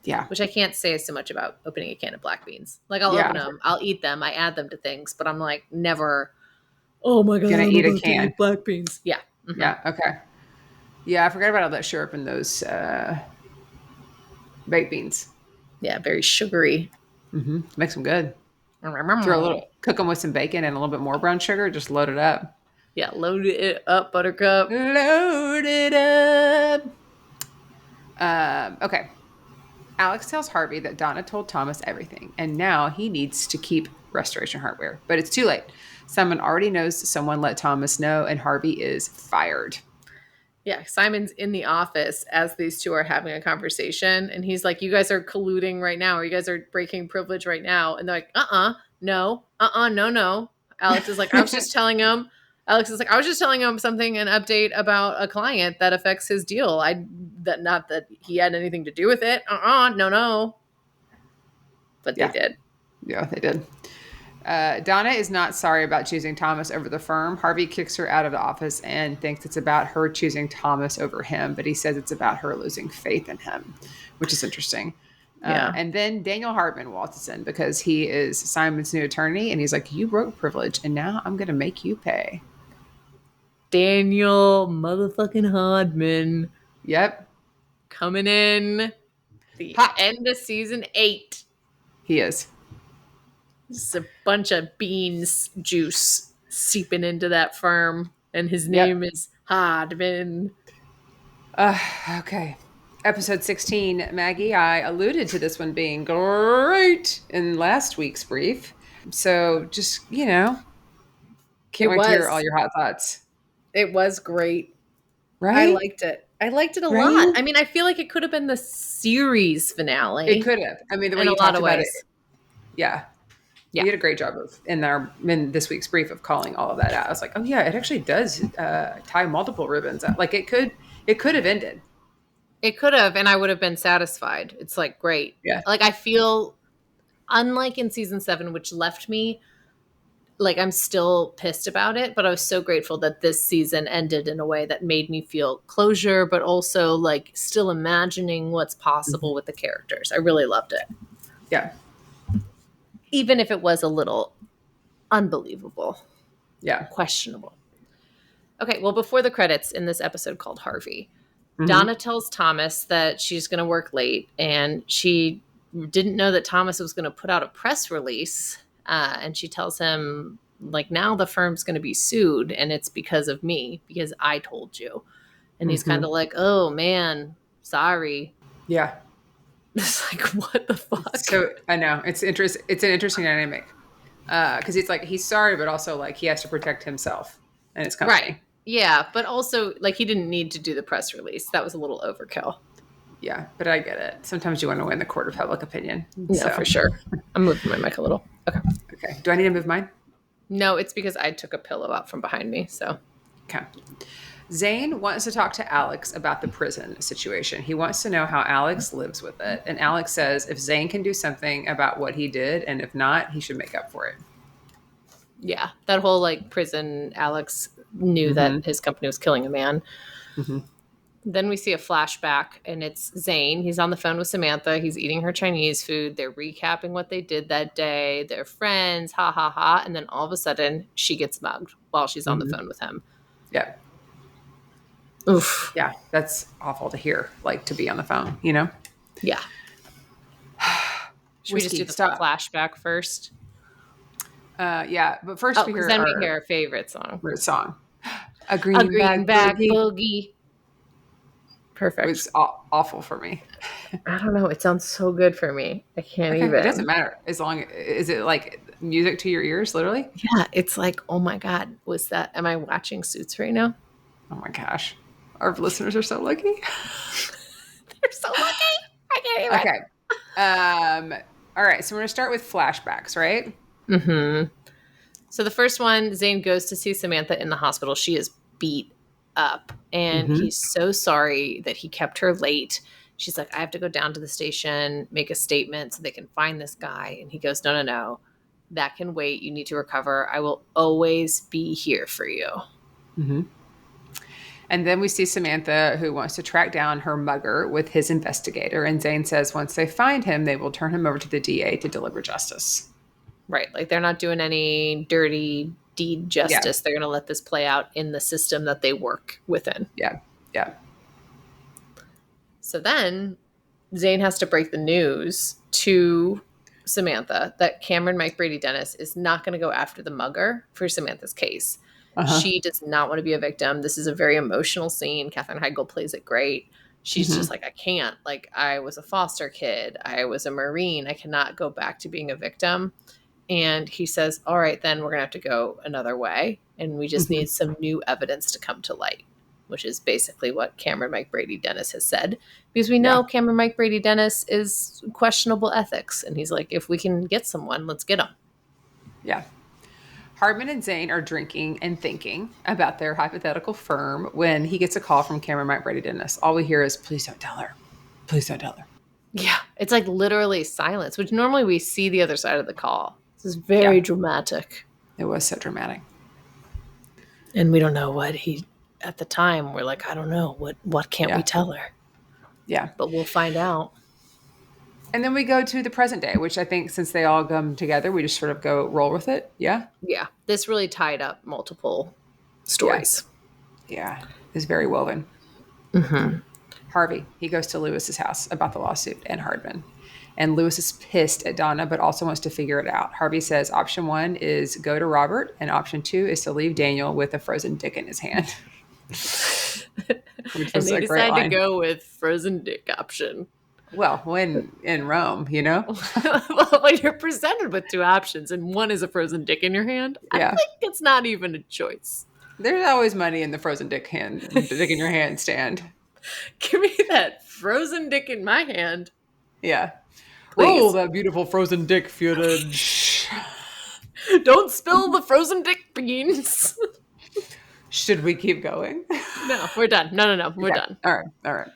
Yeah. Which I can't say so much about opening a can of black beans. Like I'll open them, I'll eat them, I add them to things, but I'm like never, oh my God, Gonna I'm eat a about to can. eat black beans. Yeah. Yeah. Okay. Yeah. I forgot about all that syrup in those baked beans. Yeah. Very sugary. Makes them good. Cook them with some bacon and a little bit more brown sugar. Just load it up. Yeah. Load it up, buttercup. Load it up. Okay. Alex tells Harvey that Donna told Thomas everything, and now he needs to keep Restoration Hardware. But it's too late. Someone already knows someone let Thomas know, and Harvey is fired. Yeah, Simon's in the office as these two are having a conversation, and he's like, you guys are colluding right now, or you guys are breaking privilege right now. And they're like, no. Alex is like, I was just telling him. Alex is like, I was just telling him something, an update about a client that affects his deal. Not that he had anything to do with it. No. But they did. Yeah, they did. Donna is not sorry about choosing Thomas over the firm. Harvey kicks her out of the office and thinks it's about her choosing Thomas over him, but he says it's about her losing faith in him, which is interesting. And then Daniel Hartman waltzes in because he is Simon's new attorney, and he's like, you broke privilege, and now I'm going to make you pay. Daniel motherfucking Hardman. Yep. Coming in the end of season 8. He is. Just a bunch of beans juice seeping into that firm, and his name is Hardman. Okay. Episode 16, Maggie. I alluded to this one being great in last week's brief. So just, can't wait to hear all your hot thoughts. It was great. Right? I liked it. I liked it a lot. I mean, I feel like it could have been the series finale. It could have. I mean, the way you talked about it. Yeah. You did a great job in this week's brief of calling all of that out. I was like, oh yeah, it actually does tie multiple ribbons out. Like it could have ended. It could have, and I would have been satisfied. It's like great. Yeah. Like I feel unlike in season 7, which left me like I'm still pissed about it, but I was so grateful that this season ended in a way that made me feel closure, but also like still imagining what's possible with the characters. I really loved it. Yeah. Even if it was a little unbelievable. Yeah. Questionable. Okay, well, before the credits in this episode called Harvey, Donna tells Thomas that she's going to work late, and she didn't know that Thomas was going to put out a press release. And she tells him, like, now the firm's going to be sued, and it's because of me, because I told you. And he's kind of like, oh, man, sorry. Yeah. It's like, what the fuck? So I know it's an interesting dynamic because it's like he's sorry, but also like he has to protect himself and his company. Right. Yeah, but also like he didn't need to do the press release. That was a little overkill. Yeah, but I get it. Sometimes you want to win the court of public opinion. Yeah, for sure. I'm moving my mic a little. Okay. Do I need to move mine? No, it's because I took a pillow out from behind me. So. Okay. Zane wants to talk to Alex about the prison situation. He wants to know how Alex lives with it. And Alex says if Zane can do something about what he did, and if not, he should make up for it. Yeah. That whole like prison, Alex knew that his company was killing a man. Then we see a flashback, and it's Zane. He's on the phone with Samantha. He's eating her Chinese food. They're recapping what they did that day. They're friends. Ha, ha, ha. And then all of a sudden, she gets mugged while she's on the phone with him. Yeah. Oof. Yeah, that's awful to hear, like, to be on the phone, you know? Yeah. Should we just do the flashback first? Yeah, but first we hear our favorite song. A greenback boogie. Perfect. It was awful for me. I don't know. It sounds so good for me. I can't even. It doesn't matter. Is it like music to your ears, literally? Yeah, it's like, oh my God, am I watching Suits right now? Oh my gosh. Our listeners are so lucky. They're so lucky. I can't even. Okay. All right, so we're going to start with flashbacks, right? Mm-hmm. So the first one, Zane goes to see Samantha in the hospital. She is beat up, and he's so sorry that he kept her late. She's like, I have to go down to the station, make a statement so they can find this guy. And he goes, no. That can wait. You need to recover. I will always be here for you. Mm-hmm. And then we see Samantha, who wants to track down her mugger with his investigator. And Zane says once they find him, they will turn him over to the DA to deliver justice. Right. Like they're not doing any dirty deed justice. They're going to let this play out in the system that they work within. Yeah. So then Zane has to break the news to Samantha that Cameron Mike Brady Dennis is not going to go after the mugger for Samantha's case. She does not want to be a victim. This is a very emotional scene. Katherine Heigl plays it great. She's just like, I can't. Like, I was a foster kid. I was a Marine. I cannot go back to being a victim. And he says, all right, then we're going to have to go another way. And we just need some new evidence to come to light, which is basically what Cameron Mike Brady Dennis has said. Because we know Cameron Mike Brady Dennis is questionable ethics. And he's like, if we can get someone, let's get him. Yeah. Hardman and Zane are drinking and thinking about their hypothetical firm when he gets a call from Cameron Mike Brady Dennis. All we hear is, please don't tell her. Please don't tell her. Yeah. It's like literally silence, which normally we see the other side of the call. This is very dramatic. It was so dramatic. And we don't know what he, at the time, we're like, I don't know. What can't we tell her? Yeah. But we'll find out. And then we go to the present day, which I think since they all come together, we just sort of go roll with it. Yeah? Yeah. This really tied up multiple stories. Yeah. It's very woven. Harvey, he goes to Lewis's house about the lawsuit and Hardman. And Lewis is pissed at Donna, but also wants to figure it out. Harvey says option 1 is go to Robert, and option 2 is to leave Daniel with a frozen dick in his hand. And they decide to go with frozen dick option. Well, when in Rome, you know? Well, when you're presented with 2 options and one is a frozen dick in your hand, I think it's not even a choice. There's always money in the frozen dick in your hand stand. Give me that frozen dick in my hand. Yeah. Please. Roll that beautiful frozen dick footage. Don't spill the frozen dick beans. Should we keep going? No, we're done. No, we're done. All right.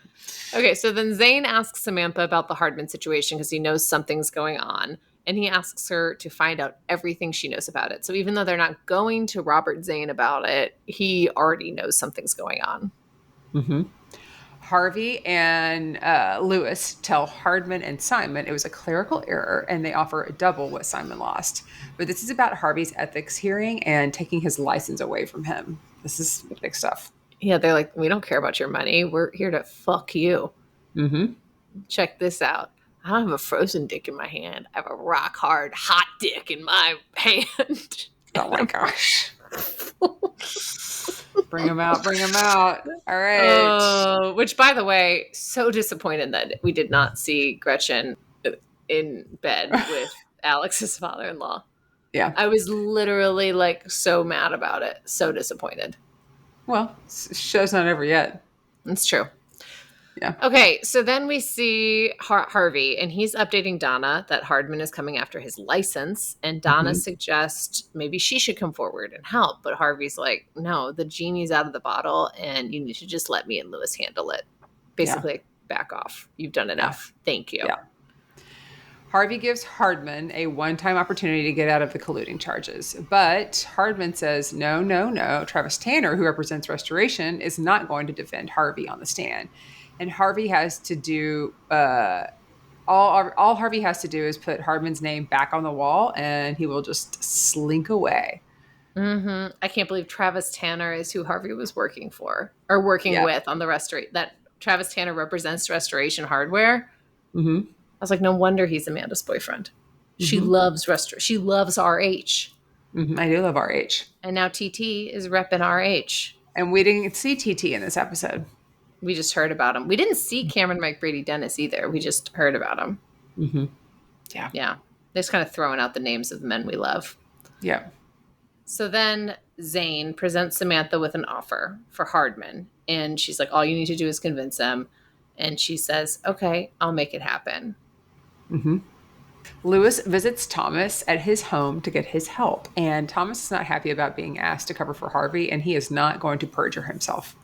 Okay, so then Zane asks Samantha about the Hardman situation because he knows something's going on. And he asks her to find out everything she knows about it. So even though they're not going to Robert Zane about it, he already knows something's going on. Harvey and Lewis tell Hardman and Simon it was a clerical error, and they offer double what Simon lost. But this is about Harvey's ethics hearing and taking his license away from him. This is big stuff. Yeah, they're like, we don't care about your money. We're here to fuck you. Check this out. I don't have a frozen dick in my hand. I have a rock hard hot dick in my hand. Oh my gosh. Bring him out. All right. Which, by the way, so disappointed that we did not see Gretchen in bed with Alex's father-in-law. Yeah. I was literally like so mad about it. So disappointed. Well, show's not over yet. It's true. Yeah. Okay, so then we see Harvey, and he's updating Donna that Hardman is coming after his license, and Donna suggests maybe she should come forward and help, but Harvey's like, no, the genie's out of the bottle, and you need to just let me and Lewis handle it. Basically, back off. You've done enough. Thank you. Yeah. Harvey gives Hardman a one-time opportunity to get out of the colluding charges. But Hardman says, no. Travis Tanner, who represents Restoration, is not going to defend Harvey on the stand. And Harvey has to do, all Harvey has to do is put Hardman's name back on the wall, and he will just slink away. I can't believe Travis Tanner is who Harvey was working for, or working with on the Restoration. That Travis Tanner represents Restoration Hardware. I was like, no wonder he's Amanda's boyfriend. She loves She loves RH. I do love RH. And now TT is repping RH. And we didn't see TT in this episode. We just heard about him. We didn't see Cameron Mike Brady Dennis either. We just heard about him. Yeah. They're just kind of throwing out the names of the men we love. Yeah. So then Zane presents Samantha with an offer for Hardman. And she's like, all you need to do is convince him. And she says, okay, I'll make it happen. Lewis visits Thomas at his home to get his help, and Thomas is not happy about being asked to cover for Harvey, and he is not going to perjure himself.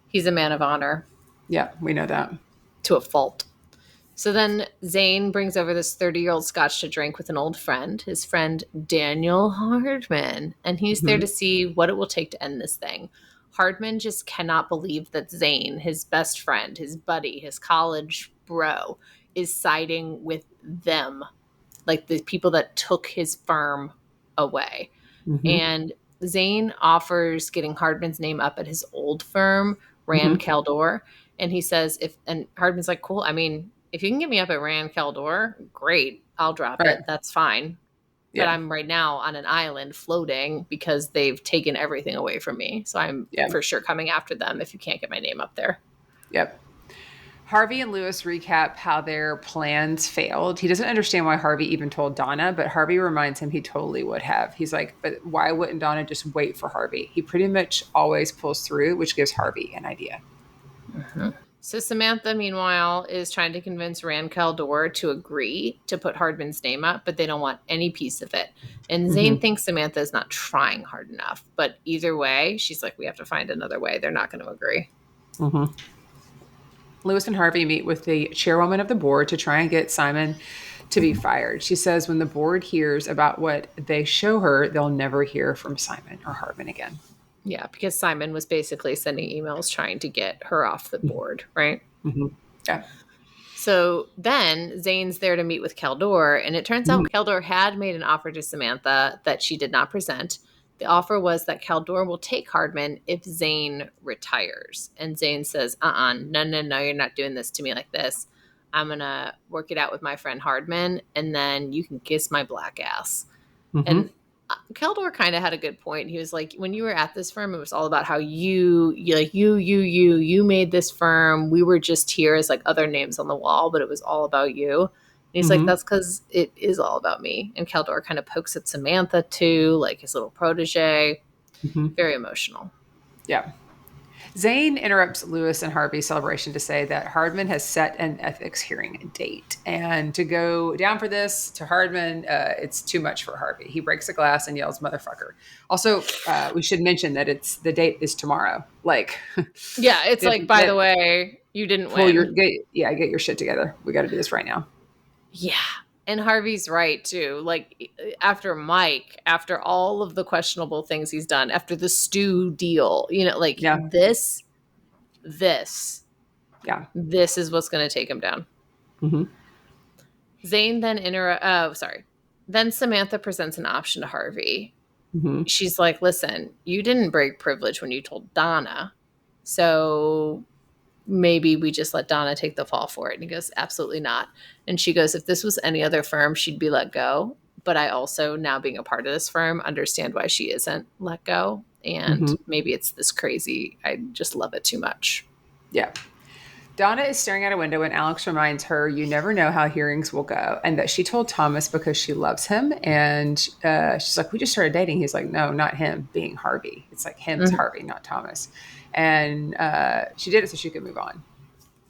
He's a man of honor. Yeah, we know that. To a fault. So then Zane brings over this 30-year-old scotch to drink with an old friend, his friend Daniel Hardman, and he's there to see what it will take to end this thing. Hardman just cannot believe that Zane, his best friend, his buddy, his college bro, is siding with them, like the people that took his firm away. And Zane offers getting Hardman's name up at his old firm, Rand Caldor, and he says, and Hardman's like, cool, I mean, if you can get me up at Rand Caldor, great, I'll drop it, that's fine. Yeah. But I'm right now on an island floating because they've taken everything away from me. So I'm for sure coming after them if you can't get my name up there. Yep. Harvey and Lewis recap how their plans failed. He doesn't understand why Harvey even told Donna, but Harvey reminds him he totally would have. He's like, but why wouldn't Donna just wait for Harvey? He pretty much always pulls through, which gives Harvey an idea. So Samantha, meanwhile, is trying to convince Rand Caldor to agree to put Hardman's name up, but they don't want any piece of it. And Zane thinks Samantha is not trying hard enough. But either way, she's like, we have to find another way. They're not going to agree. Lewis and Harvey meet with the chairwoman of the board to try and get Simon to be fired. She says when the board hears about what they show her, they'll never hear from Simon or Hardman again. Yeah, because Simon was basically sending emails trying to get her off the board, right? Yeah. So then Zane's there to meet with Caldor, and it turns out Caldor had made an offer to Samantha that she did not present. The offer was that Caldor will take Hardman if Zane retires. And Zane says, no, you're not doing this to me like this. I'm going to work it out with my friend Hardman, and then you can kiss my black ass. And Caldor kind of had a good point. He was like, when you were at this firm, it was all about how you made this firm. We were just here as like other names on the wall, but it was all about you. And he's like, that's because it is all about me. And Caldor kind of pokes at Samantha too, like his little protege. Very emotional. Yeah. Zane interrupts Lewis and Harvey's celebration to say that Hardman has set an ethics hearing date. And to go down for this to Hardman, it's too much for Harvey. He breaks a glass and yells, motherfucker. Also, we should mention that the date is tomorrow. Like, yeah, it's like, by the way, you didn't win. Get your shit together. We got to do this right now. Yeah. And Harvey's right, too. Like, after Mike, after all of the questionable things he's done, after the stew deal, this is what's going to take him down. Zane then Then Samantha presents an option to Harvey. She's like, listen, you didn't break privilege when you told Donna. So maybe we just let Donna take the fall for it. And he goes, absolutely not. And she goes, if this was any other firm, she'd be let go. But I also, now being a part of this firm, understand why she isn't let go. And maybe it's this crazy. I just love it too much. Yeah. Donna is staring out a window and Alex reminds her, you never know how hearings will go. And that she told Thomas because she loves him. And she's like, we just started dating. He's like, no, not him, being Harvey. It's like him's Harvey, not Thomas. And she did it so she could move on.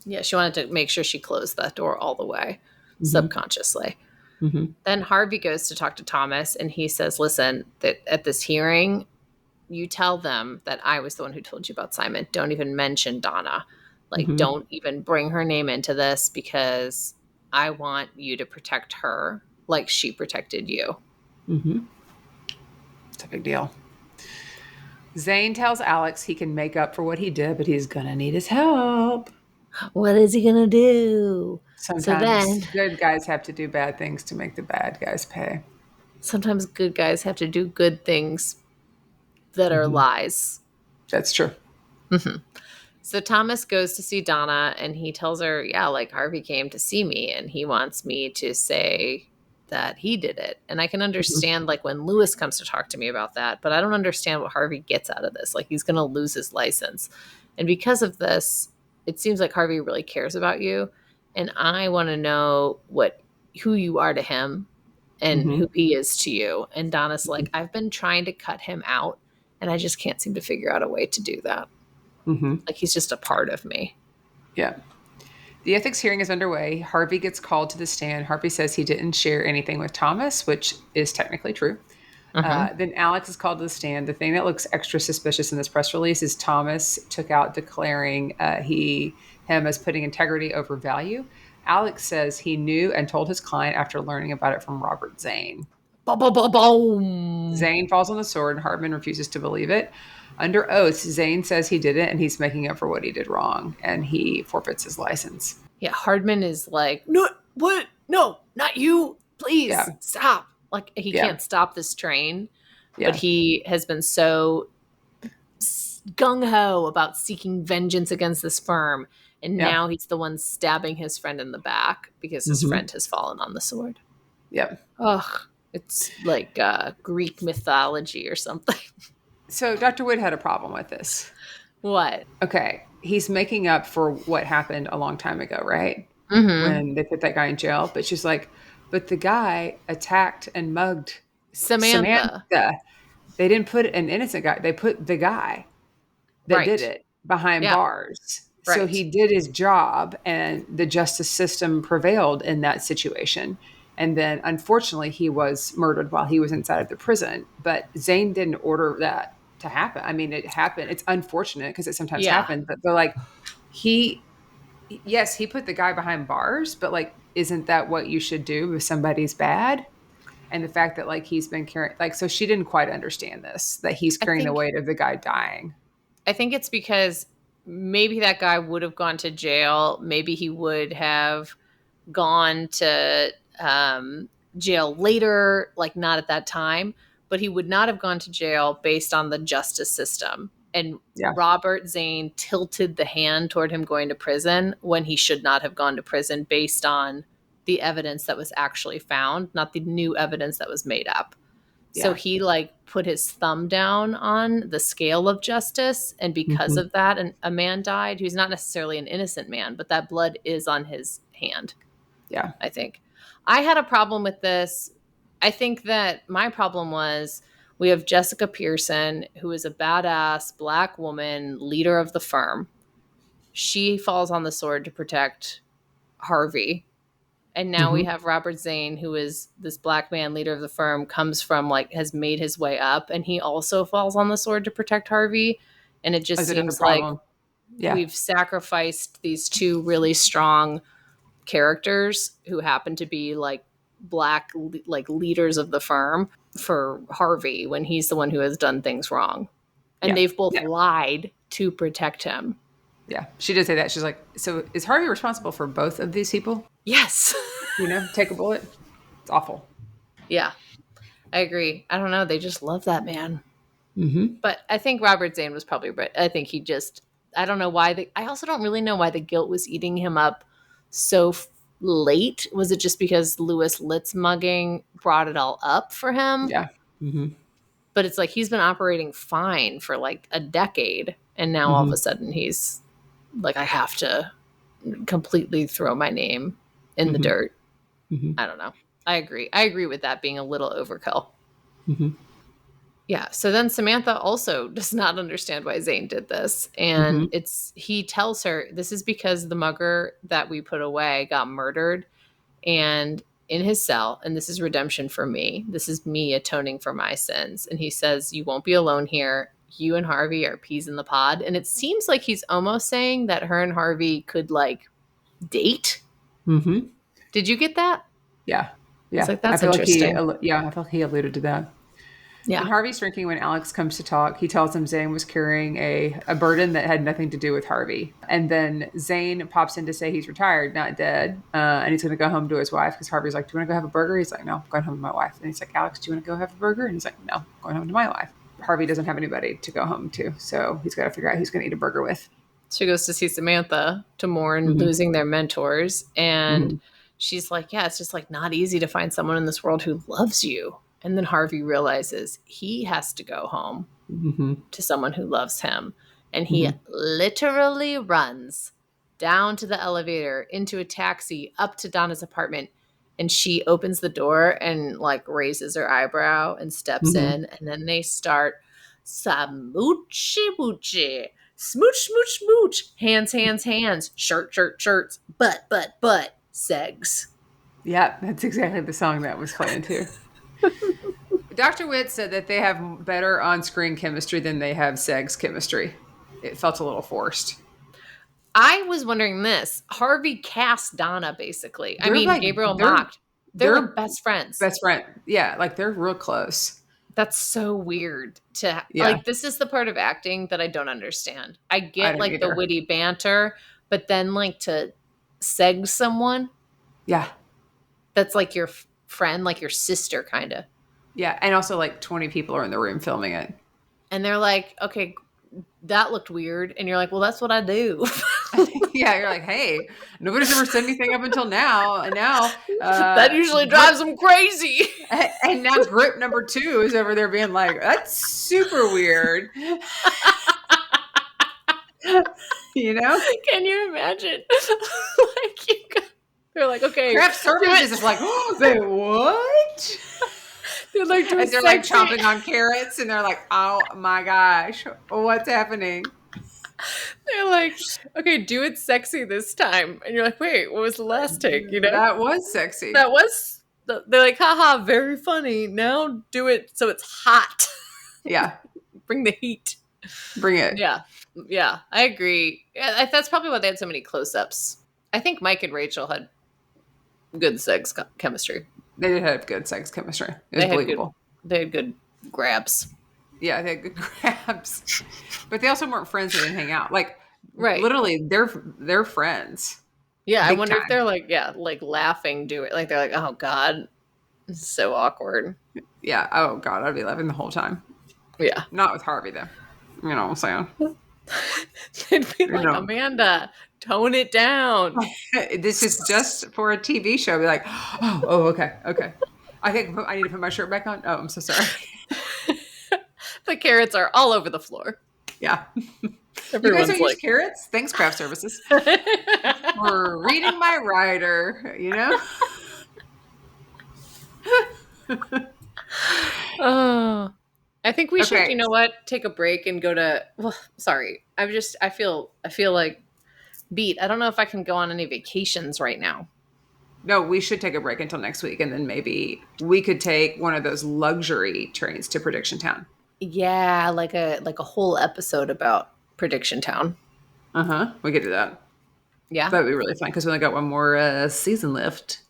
Yeah, she wanted to make sure she closed that door all the way, subconsciously. Then Harvey goes to talk to Thomas, and he says, listen, that at this hearing, you tell them that I was the one who told you about Simon. Don't even mention Donna. Like, don't even bring her name into this because I want you to protect her like she protected you. It's a big deal. Zane tells Alex he can make up for what he did, but he's going to need his help. What is he going to do? Sometimes good guys have to do bad things to make the bad guys pay. Sometimes good guys have to do good things that are lies. That's true. So Thomas goes to see Donna, and he tells her, yeah, like Harvey came to see me, and he wants me to say that he did it. And I can understand like when Lewis comes to talk to me about that, but I don't understand what Harvey gets out of this. Like, he's going to lose his license. And because of this, it seems like Harvey really cares about you. And I want to know who you are to him and who he is to you. And Donna's like, I've been trying to cut him out, and I just can't seem to figure out a way to do that. Like, he's just a part of me. Yeah. The ethics hearing is underway. Harvey gets called to the stand. Harvey says he didn't share anything with Thomas, which is technically true. Then Alex is called to the stand. The thing that looks extra suspicious in this press release is Thomas took out declaring him as putting integrity over value. Alex says he knew and told his client after learning about it from Robert Zane. Boom. Zane falls on the sword and Hardman refuses to believe it. Under oath, Zane says he did it and he's making up for what he did wrong, and he forfeits his license. Yeah, Hardman is like, no, what? No, not you. Please stop. Like, he can't stop this train, but he has been so gung-ho about seeking vengeance against this firm, and now he's the one stabbing his friend in the back because his friend has fallen on the sword. Yep. Ugh, it's like Greek mythology or something. So Dr. Wood had a problem with this. What? Okay. He's making up for what happened a long time ago, right? When they put that guy in jail. But she's like, but the guy attacked and mugged Samantha. They didn't put an innocent guy. They put the guy that did it behind bars. Right. So he did his job, and the justice system prevailed in that situation. And then, unfortunately, he was murdered while he was inside of the prison. But Zane didn't order that to happen. I mean, it happened. It's unfortunate because it sometimes happens. But they're like, he put the guy behind bars, but like, isn't that what you should do if somebody's bad? And the fact that like he's been carrying, like, so she didn't quite understand this, that he's carrying the weight of the guy dying. I think it's because maybe that guy would have gone to jail. Maybe he would have gone to jail later, like not at that time, but he would not have gone to jail based on the justice system. And Robert Zane tilted the hand toward him going to prison when he should not have gone to prison based on the evidence that was actually found, not the new evidence that was made up. Yeah. So he like put his thumb down on the scale of justice. And because of that, a man died who's not necessarily an innocent man, but that blood is on his hand. Yeah. I think. I had a problem with this. I think that my problem was we have Jessica Pearson, who is a badass Black woman, leader of the firm. She falls on the sword to protect Harvey. And now we have Robert Zane, who is this Black man, leader of the firm, comes from like, has made his way up. And he also falls on the sword to protect Harvey. And it just seems like we've sacrificed these two really strong characters who happen to be like Black, like leaders of the firm for Harvey when he's the one who has done things wrong. And they've both lied to protect him. Yeah. She did say that. She's like, so is Harvey responsible for both of these people? Yes. Take a bullet. It's awful. Yeah. I agree. I don't know. They just love that man. But I think Robert Zane was probably right. I think he just, I don't know why. I also don't really know why the guilt was eating him up so late. Was it just because Louis Litt's mugging brought it all up for him? Yeah. But it's like he's been operating fine for like a decade. And now all of a sudden he's like, I have to completely throw my name in the dirt. I don't know. I agree. I agree with that being a little overkill. Yeah. So then Samantha also does not understand why Zane did this. And he tells her this is because the mugger that we put away got murdered and in his cell. And this is redemption for me. This is me atoning for my sins. And he says, you won't be alone here. You and Harvey are peas in the pod. And it seems like he's almost saying that her and Harvey could like date. Did you get that? Yeah. Yeah. It's like, that's interesting. I feel like he alluded to that. Yeah. When Harvey's drinking, when Alex comes to talk, he tells him Zane was carrying a burden that had nothing to do with Harvey. And then Zane pops in to say he's retired, not dead. And he's going to go home to his wife because Harvey's like, do you want to go have a burger? He's like, no, I'm going home to my wife. And he's like, Alex, do you want to go have a burger? And he's like, no, I'm going home to my wife. Harvey doesn't have anybody to go home to. So he's got to figure out who's going to eat a burger with. She goes to see Samantha to mourn losing their mentors. And she's like, yeah, it's just like not easy to find someone in this world who loves you. And then Harvey realizes he has to go home to someone who loves him. And he literally runs down to the elevator, into a taxi, up to Donna's apartment. And she opens the door and like raises her eyebrow and steps in. And then they start samoochie-woochie. Smooch, smooch, smooch. Hands, hands, hands. Shirt, shirt, shirts. Butt, butt, butt. Segs. Yeah, that's exactly the song that was playing too. Dr. Witt said that they have better on-screen chemistry than they have seggss chemistry. It felt a little forced. I was wondering this. Harvey cast Donna, basically. They're like, Gabriel mocked. They're like best friends. Best friend. Yeah, like they're real close. That's so weird to Yeah. like. This is the part of acting that I don't understand. I get don't like either. the witty banter, but then like to seg someone Yeah. that's like your friend, like your sister, kind of. Yeah, and also like 20 people are in the room filming it. And they're like, okay, that looked weird. And you're like, well, that's what I do. Yeah, you're like, hey, nobody's ever said anything up until now. And now that usually drives them crazy. And now grip number 2 is over there being like, that's super weird. You know? Can you imagine? They're like, okay. Craft services is like, oh, wait, what? They're like, and they're like chomping on carrots, and they're like, oh my gosh, what's happening? They're like, okay, do it sexy this time. And you're like, wait, what was the last take? You know? That was sexy. That was, they're like, haha, very funny. Now do it so it's hot. Yeah. Bring the heat. Bring it. Yeah. Yeah, I agree. Yeah, that's probably why they had so many close-ups. I think Mike and Rachel had good sex chemistry. They did have good sex chemistry. It was believable. They had good grabs. Yeah, they had good grabs. But they also weren't friends that didn't hang out. Like, right. Literally, they're friends. Yeah, I wonder if they're like, like laughing, do it. Like, they're like, oh, God, it's so awkward. Yeah, oh, God, I'd be laughing the whole time. Yeah. Not with Harvey, though. You know what I'm saying? They'd be like, Amanda, tone it down. This is just for a TV show. Be like, oh, okay. I need to put my shirt back on. Oh, I'm so sorry. The carrots are all over the floor. Yeah. Everyone's you guys don't use carrots? Thanks, craft services. For reading my rider, you know? Oh. I think we should, you know what, take a break and go to, well, sorry. I feel like beat. I don't know if I can go on any vacations right now. No, we should take a break until next week. And then maybe we could take one of those luxury trains to Prediction Town. Yeah, like a whole episode about Prediction Town. We could do that. Yeah. That would be really fun because we only got one more season left.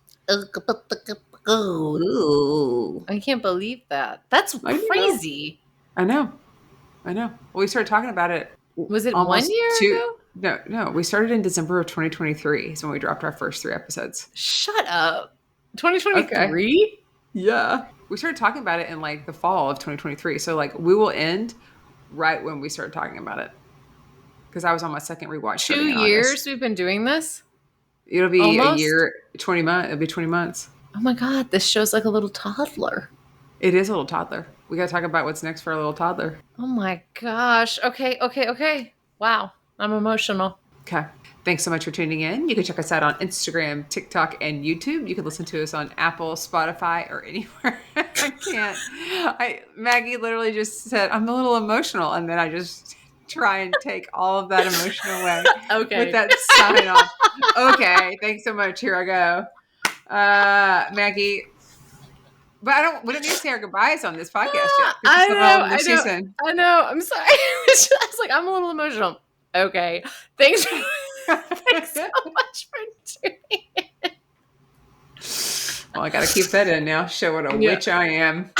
Ooh. I can't believe that. That's crazy. I know. Well, we started talking about it. Was it 1 year ago? No. We started in December of 2023 is when we dropped our first 3 episodes. Shut up. 2023? Okay. Yeah. We started talking about it in like the fall of 2023. So like we will end right when we started talking about it. Because I was on my second rewatch. 2 years we've been doing this? It'll be a year, 20 months. It'll be 20 months. Oh my God, this show's like a little toddler. It is a little toddler. We got to talk about what's next for a little toddler. Oh my gosh. Okay. Wow. I'm emotional. Okay. Thanks so much for tuning in. You can check us out on Instagram, TikTok, and YouTube. You can listen to us on Apple, Spotify, or anywhere. I can't. Maggie literally just said, I'm a little emotional. And then I just try and take all of that emotion away. Okay. With that sign off. Okay. Thanks so much. Here I go. Maggie. But we don't need to say our goodbyes on this podcast yet. I know. I'm sorry. I was like, I'm a little emotional. Okay. Thanks so much for tuning in. Well, I got to keep that in now. Show what a witch I am.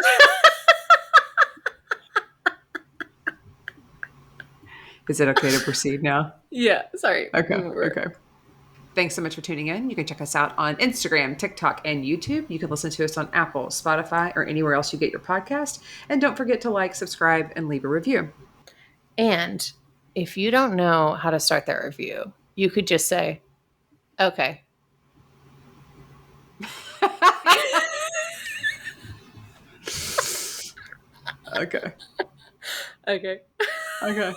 Is it okay to proceed now? Yeah. Sorry. Okay. Thanks so much for tuning in. You can check us out on Instagram, TikTok, and YouTube. You can listen to us on Apple, Spotify, or anywhere else you get your podcast. And don't forget to like, subscribe, and leave a review. And if you don't know how to start that review, you could just say, okay. Okay. Okay. Okay.